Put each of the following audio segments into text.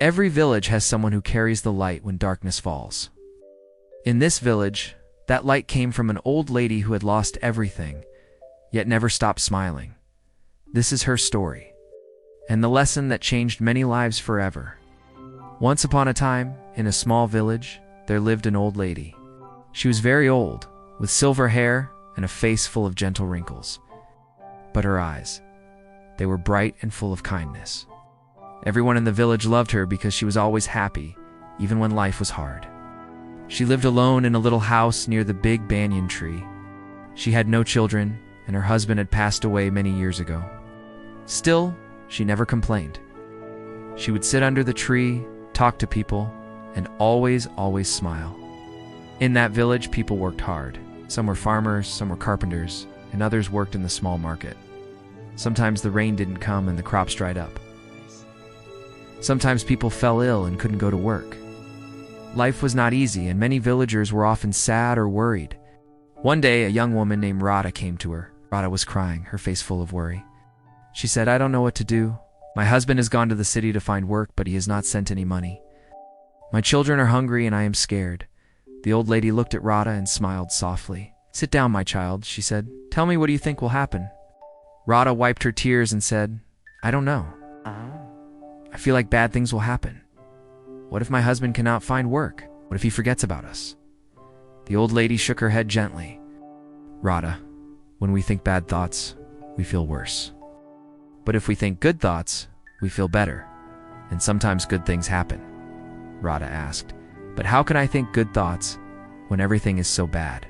Every village has someone who carries the light when darkness falls. In this village, that light came from an old lady who had lost everything, yet never stopped smiling. This is her story, and the lesson that changed many lives forever. Once upon a time, in a small village, there lived an old lady. She was very old, with silver hair and a face full of gentle wrinkles. But her eyes, they were bright and full of kindness. Everyone in the village loved her because she was always happy, even when life was hard. She lived alone in a little house near the big banyan tree. She had no children, and her husband had passed away many years ago. Still, she never complained. She would sit under the tree, talk to people, and always smile. In that village, people worked hard. Some were farmers, some were carpenters, and others worked in the small market. Sometimes the rain didn't come and the crops dried up. Sometimes people fell ill and couldn't go to work. Life was not easy, and many villagers were often sad or worried. One day, a young woman named Radha came to her. Radha was crying, her face full of worry. She said, "I don't know what to do. My husband has gone to the city to find work, but he has not sent any money. My children are hungry and I am scared." The old lady looked at Radha and smiled softly. "Sit down, my child," she said. "Tell me, what do you think will happen?" Radha wiped her tears and said, "I don't know. I feel like bad things will happen. What if my husband cannot find work? What if he forgets about us?" The old lady shook her head gently. "Radha, when we think bad thoughts, we feel worse. But if we think good thoughts, we feel better. And sometimes good things happen." Radha asked, "But how can I think good thoughts when everything is so bad?"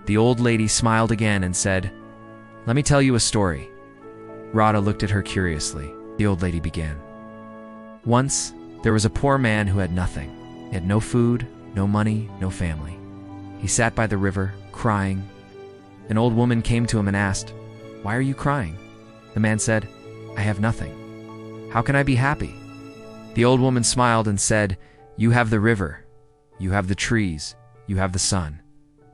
The old lady smiled again and said, "Let me tell you a story." Radha looked at her curiously. The old lady began. "Once, there was a poor man who had nothing. He had no food, no money, no family. He sat by the river, crying. An old woman came to him and asked, 'Why are you crying?' The man said, 'I have nothing. How can I be happy?' The old woman smiled and said, 'You have the river, you have the trees, you have the sun.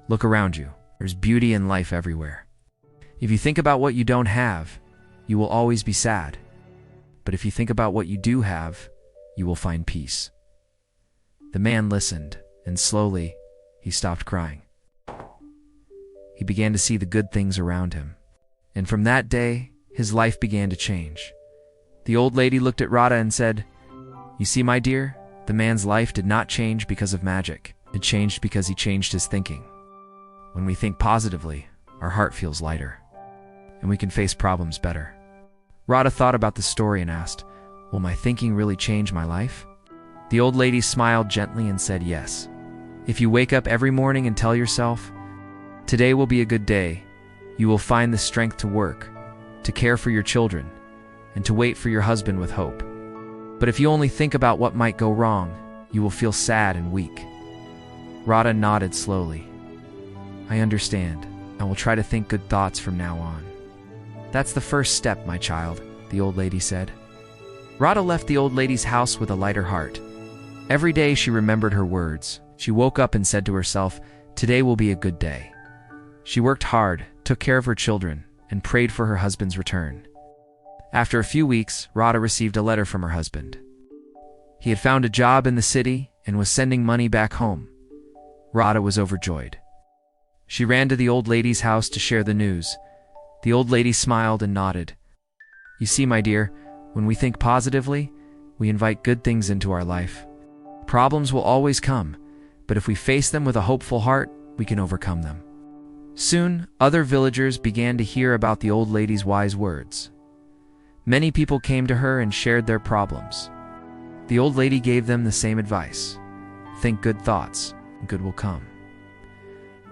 Look around you. There's beauty and life everywhere. If you think about what you don't have, you will always be sad. But if you think about what you do have, you will find peace.'" The man listened, and slowly, he stopped crying. He began to see the good things around him. And from that day, his life began to change. The old lady looked at Radha and said, "You see, my dear, the man's life did not change because of magic. It changed because he changed his thinking. When we think positively, our heart feels lighter, and we can face problems better." Radha thought about the story and asked, "Will my thinking really change my life?" The old lady smiled gently and said, "Yes. If you wake up every morning and tell yourself, 'Today will be a good day,' you will find the strength to work, to care for your children, and to wait for your husband with hope. But if you only think about what might go wrong, you will feel sad and weak." Radha nodded slowly. "I understand. I will try to think good thoughts from now on." "That's the first step, my child," the old lady said. Radha left the old lady's house with a lighter heart. Every day she remembered her words. She woke up and said to herself, "Today will be a good day." She worked hard, took care of her children, and prayed for her husband's return. After a few weeks, Radha received a letter from her husband. He had found a job in the city and was sending money back home. Radha was overjoyed. She ran to the old lady's house to share the news. The old lady smiled and nodded. "You see, my dear, when we think positively, we invite good things into our life. Problems will always come, but if we face them with a hopeful heart, we can overcome them." Soon, other villagers began to hear about the old lady's wise words. Many people came to her and shared their problems. The old lady gave them the same advice. Think good thoughts, and good will come.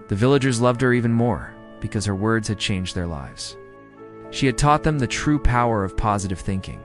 The villagers loved her even more because her words had changed their lives. She had taught them the true power of positive thinking.